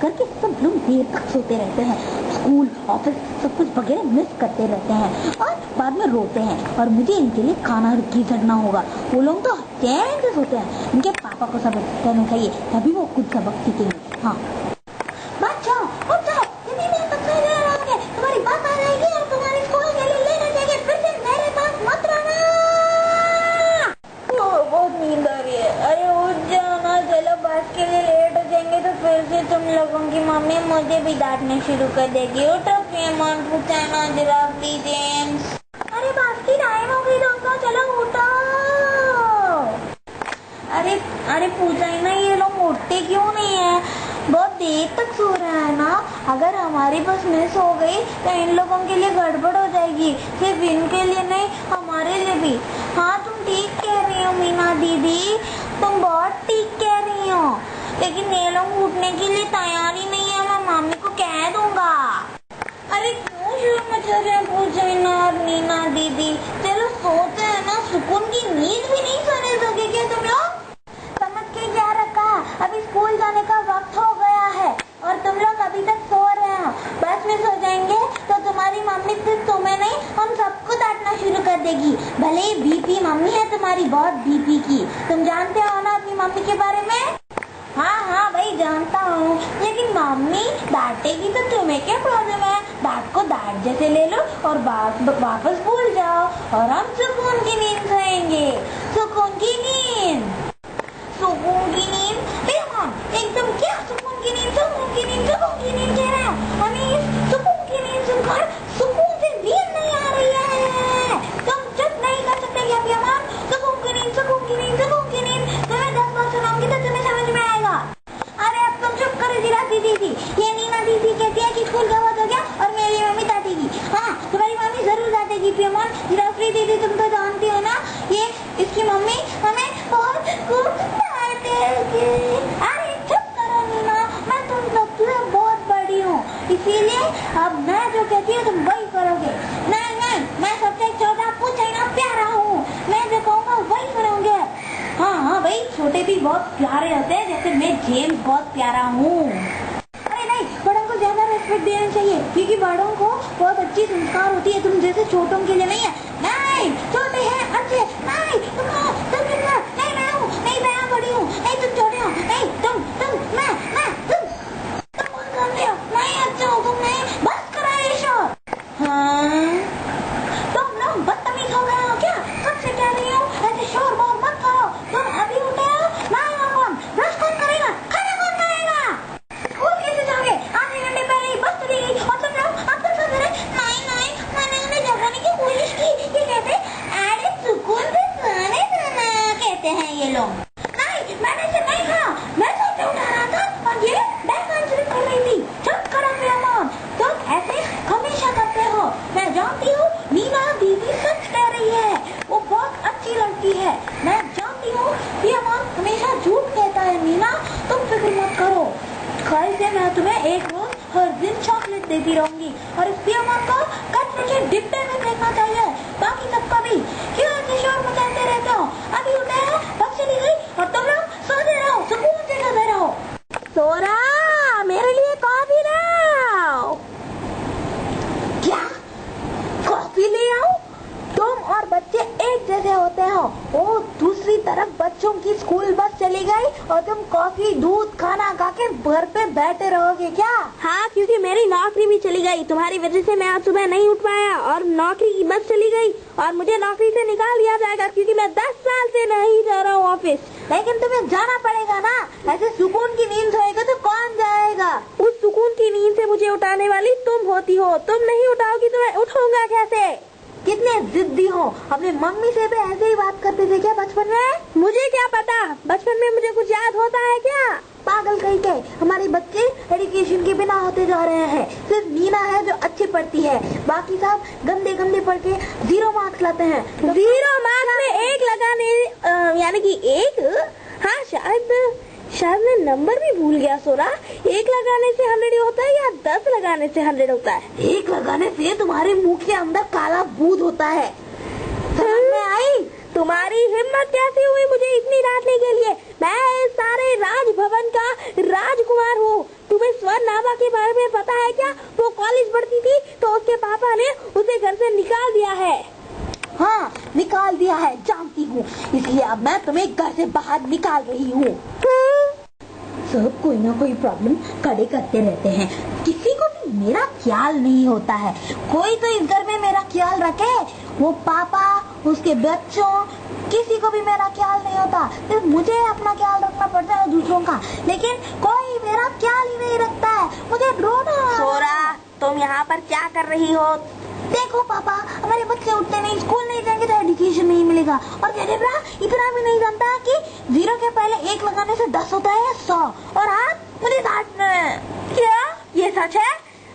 घर के सब लोग देर तक सोते रहते हैं, स्कूल ऑफिस सब कुछ वगैरह मिस करते रहते हैं और बाद में रोते हैं और मुझे इनके लिए खाना घिसटना होगा। वो लोग तो चैन से सोते हैं, इनके पापा को सबक करना चाहिए तभी वो खुद सबक सीखेंगे। हाँ बच्चों उठ जाओ, तुम्हारी बात आ जाएगी और तुम्हारी स्कूल के लिए लेना चाहिए, फिर से मेरे पास मत रहना। बहुत नींद आ रही है। अरे उठ जाओ ना, चलो बस के लिए लेट हो जाएंगे तो फिर से तुम लोगों की मम्मी मुझे भी डांटना शुरू कर देगी। उठो प्रियमन, पूछना जरा प्लीज। अरे बस की टाइम हो गई दोस्तों, चलो उठो। अरे पूछा ही ना, ये लोग उठते क्यों नहीं है? बहुत देर तक सो रहा है ना। अगर हमारी बस मिस हो गई तो इन लोगों के लिए गड़बड़ हो जाएगी, सिर्फ इनके लिए नहीं हमारे लिए भी। हाँ तुम ठीक कह रही हो मीना दीदी, तुम बहुत ठीक कह रही हो, लेकिन ये लोग उठने के लिए तैयार ही नहीं है। मैं मम्मी को कह दूंगा। अरे क्यों शोर मचा रहे हैं पूछना और मीना दीदी? चलो सोते हैं ना, सुकून की नींद भी नहीं सोने दोगे क्या तुम लोग? समझ के क्या रखा, अभी स्कूल जाने का वक्त हो गया है और तुम लोग अभी तक सो रहे हो। बस में सो जाएंगे तो तुम्हारी मम्मी सिर्फ तुम्हें नहीं हम सबको डांटना शुरू कर देगी। भले ही बीपी मम्मी है तुम्हारी, बहुत बीपी की। तुम जानते हो ना अपनी मम्मी के बारे में? हाँ भाई जानता हूँ, लेकिन मम्मी डांटेगी तो तुम्हें क्या प्रॉब्लम है? डांट को डांट जैसे ले लो और वापस भूल जाओ और हम सुकून की नींद सोएंगे। सुकून की नींद, सुकून की नींद। एकदम क्या सुकून की नींद, सुकून की नींद, सुकून की नींद कह रहा है। हमें सुकून की नींद सुनकर सुकून से नींद नहीं आ रही है। तुम चुप नहीं कर सकते क्या प्रियमान? सुकून की नींद, सुकून की नींद, सुकून की नींद। तुम्हें 10 बार सुनाऊंगी तो तुम्हें समझ में आएगा। अरे अब तुम चुप करो जरा दीदी। ये नीना दीदी कहती है कि स्कूल का वक्त हो गया और मेरी मम्मी डांटेगी। हाँ तुम्हारी मम्मी जरूर डांटेगी प्रियमान। जरा दीदी तुम तो जानती हो ना, ये इसकी मम्मी हमें बहुत डांटेगी। अरे चुप करो नीना, मैं तुम सबसे बहुत बड़ी हूँ, इसीलिए अब मैं जो कहती हूँ तुम वही करोगे। नहीं मैं सबसे छोटा पूछना प्यारा हूँ, मैं जो कहूँगा वही करोगे। हाँ भाई छोटे भी बहुत प्यारे होते हैं, जैसे मैं जेम्स बहुत प्यारा हूँ। अरे नहीं, बड़ों को ज्यादा रेस्पेक्ट देना चाहिए क्योंकि बड़ों को बहुत अच्छी संस्कार होती है, तुम जैसे छोटों के लिए नहीं है। नहीं छोटे हैं अच्छे, नहीं तुम नहीं मैं हूँ, नहीं मैं बड़ी हूँ, नहीं तुम छोटे हो, नहीं तुम मैं तुम कौन जानते हो? नहीं अच्छा हो तुम, नहीं बस करा ये शोर। हाँ तुम लोग बदतमीज हो गए हो क्या? सबसे कह रही हूँ ऐसे शोर बहुत मत करो। तुम अभी उठे हो, नहीं कौन ब्रश कौन करेगा, खाना कौन खाएगा, स्कूल कैसे जाओगे? आधे घंटे पहले ही बस चली गई और तुम लोग अब तक सो रहे। नहीं मैंने उन्हें जगाने की कोशिश की, ये कहते अरे सुकून से सोने देना कहते हैं ये लोग। नहीं मैंने इसे नहीं कहा, मैं सोते उठा रहा था और ये बैक आंसर कर रही थी। चुप करो प्रियमान, तुम ऐसे हमेशा करते हो। मैं जानती हूँ मीना दीदी सच कह रही है, वो बहुत अच्छी लड़की है। मैं जानती हूँ प्रियमान हमेशा झूठ कहता है। मीना तुम फिक्र मत करो, कल से मैं तुम्हें एक रोज हर दिन चॉकलेट देती रहूंगी और इस प्रियमान को कचरे के डिब्बे में फेंकना चाहिए, बाकी सबका भी। क्यों ऐसे शोर मचाते रहते हो? अभी उठे हो, बस चली गई और तुम लोग सोते रहो, सुकून से सोते रहो। सोरा मेरे लिए कॉफी लाओ। क्या कॉफी ले आओ? तुम और बच्चे एक जैसे होते हो। ओ दूसरी तरफ बच्चों की स्कूल बस चली गई और तुम कॉफी दूध खाना खा के घर पे बैठे रहोगे क्या? हाँ क्योंकि मेरी नौकरी भी चली गई, तुम्हारी वजह से मैं आज सुबह नहीं उठ पाया और नौकरी की बस चली गई और मुझे नौकरी से निकाल दिया जाएगा क्योंकि मैं 10 साल से नहीं जा रहा हूँ ऑफिस। लेकिन तुम्हें जाना पड़ेगा ना, ऐसे सुकून की नींद सोएगा तो कौन जाएगा? उस सुकून की नींद से मुझे उठाने वाली तुम होती हो, तुम नहीं उठाओगी तो मैं उठाऊंगा कैसे? कितने जिद्दी हो, अपनी मम्मी से भी ऐसे ही बात करते थे क्या बचपन में? मुझे क्या पता, बचपन में मुझे कुछ याद होता है क्या? पागल कहीं के, हमारे बच्चे एजुकेशन के बिना होते जा रहे हैं। सिर्फ मीना है जो अच्छी पढ़ती है, बाकी सब गंदे पढ़ के 0 मार्क्स लाते हैं। 0 मार्क्स में 1 लगाने यानी कि 1, हाँ शायद मैं नंबर भी भूल गया सोरा। 1 लगाने से 100 होता है या 10 लगाने से 100 होता है? 1 लगाने से तुम्हारे मुंह के अंदर काला बूद होता है। समझ में आई? तुम्हारी हिम्मत कैसी हुई मुझे इतनी डांटने के लिए? मैं सारे राजभवन का राजकुमार हूँ, तुम्हें स्वर्ग पापा के बारे में पता है क्या? वो कॉलेज पढ़ती थी तो उसके पापा ने उसे घर से निकाल दिया है। हाँ, निकाल दिया है, जानती हूँ, इसलिए अब मैं तुम्हें घर से बाहर निकाल रही हूँ। सब कोई ना कोई प्रॉब्लम खड़े करते रहते हैं, किसी को भी मेरा ख्याल नहीं होता है। कोई तो इस घर में मेरा ख्याल रखे, वो पापा, उसके बच्चों, किसी को भी मेरा ख्याल नहीं होता। सिर्फ मुझे अपना ख्याल रखना पड़ता है दूसरों का, लेकिन कोई मेरा ख्याल ही नहीं रखता है। मुझे रोना। सोरा, तुम यहाँ पर क्या कर रही हो? देखो पापा, हमारे बच्चे उठते नहीं, स्कूल नहीं जाएंगे तो एजुकेशन नहीं मिलेगा। और जेनेब्रा इतना भी नहीं जानता कि 0 के पहले 1 लगाने से 10 होता है 100। और आप मुझे डांटना है। क्या ये सच है?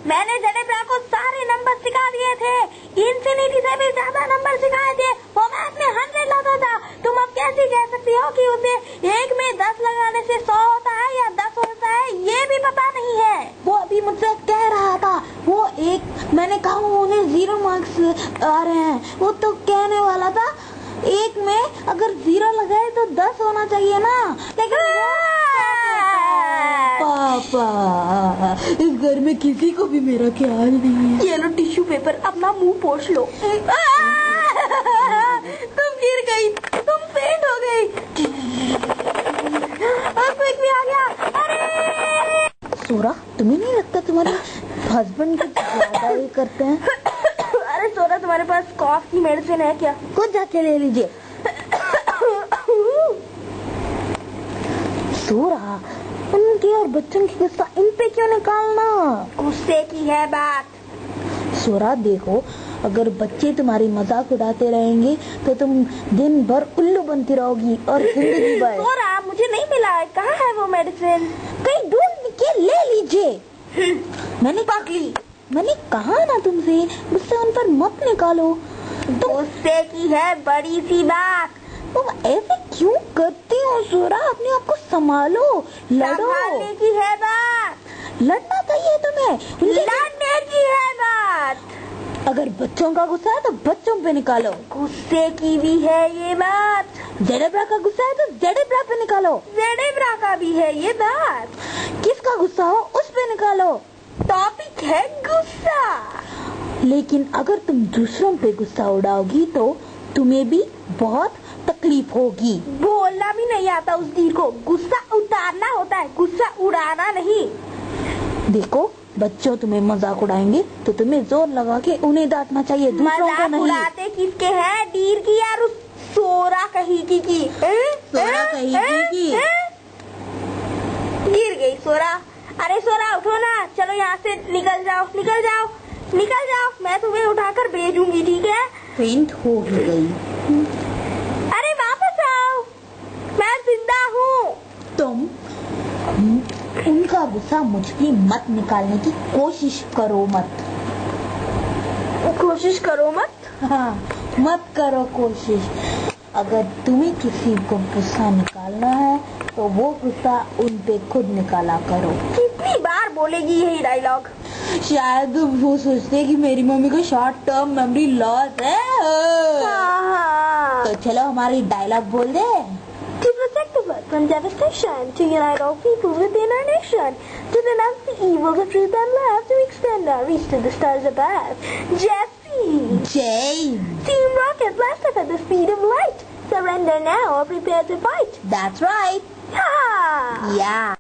मैंने जेनेब्रा को सारे नंबर सिखा दिए थे, इंफिनिटी से भी ज्यादा नंबर सिखाए थे। वो मैथ में 100 लाता था। तुम अब कैसे कह सकती हो कि उसे 1 में 10 लगाने से 100 होता है या 10 होता है, ये भी पता नहीं है। वो अभी मुझसे कह रहा था, वो एक, मैंने कहा उन्हें 0 मार्क्स आ रहे हैं। वो तो कहने वाला था 1 में अगर 0 लगाए तो 10 होना चाहिए ना। लेकिन पापा, इस घर में किसी को भी मेरा ख्याल नहीं है। ये लो टिश्यू पेपर, अपना मुंह पोंछ लो। तुम गिर गई, तुम फेंट हो गई। अर्थक्वेक भी आ गया। अरे सोरा, तुम्हें नहीं लगता तुम्हारे हस्बैंड कुछ ज्यादा ही करते हैं? अरे सोरा, तुम्हारे पास कॉफ की मेडिसिन है क्या? खुद जाके ले लीजिए। सोरा, उनके और बच्चों की गुस्सा इन पे क्यों निकालना? गुस्से की है बात। सोरा देखो, अगर बच्चे तुम्हारी मजाक उड़ाते रहेंगे तो तुम दिन भर उल्लू बनती रहोगी और जिंदगी भर। सोरा, मुझे नहीं मिला है, कहाँ है वो मेडिसिन? कहीं ढूंढ के ले लीजिए। मैंने कहा ना तुमसे, गुस्सा उन पर मत निकालो। गुस्से की है बड़ी सी बात। तुम ऐसे क्यों करती हो सोरा? अपने आप को संभालो, लड़ो। संभालने की है बात। लड़ना चाहिए तुम्हें। लड़ने की है बात। अगर बच्चों का गुस्सा है तो बच्चों पे निकालो। गुस्से की भी है ये बात। जेडेब्रा का गुस्सा है तो जेडेब्रा पे निकालो। जेडेब्रा का भी है ये बात। किसका गुस्सा हो उस पे निकालो। टॉपिक है गुस्सा। लेकिन अगर तुम दूसरों पे गुस्सा उड़ाओगी तो तुम्हें भी बहुत तकलीफ होगी। बोलना भी नहीं आता उस धीर को। गुस्सा उतारना होता है, गुस्सा उड़ाना नहीं। देखो, बच्चों तुम्हें मजाक उड़ाएंगे तो तुम्हें जोर लगा के उन्हें डांटना चाहिए, दूसरों को नहीं। उड़ाते किसके हैं? डीर की या सोरा कहीं की? सोरा कहीं की। गिर गई सोरा। अरे सोरा, उठो ना, चलो यहाँ से निकल जाओ, निकल जाओ, निकल जाओ। मैं तुम्हें उठाकर भेजूंगी, ठीक है? फेंट हो गई। अरे वापस आओ, मैं जिंदा हूँ। तुम उनका गुस्सा मुझ पे मत निकालने की कोशिश करो मत। कोशिश करो मत? हाँ, मत करो कोशिश। अगर तुम्हें किसी को गुस्सा निकालना है तो वो गुस्सा उन पे खुद निकाला करो। कितनी बार बोलेगी यही डायलॉग? शायद वो सोचते हैं कि मेरी मम्मी को शॉर्ट टर्म मेमोरी लॉस है। तो चलो हमारी डायलॉग बोल दे। To protect the world from devastation, to unite all people within our nation, to denounce the evil, the truth and love, to extend our reach to the stars above. Jesse! James! Team Rocket, blast off at the speed of light. Surrender now or prepare to fight. That's right. Ha! Yeah.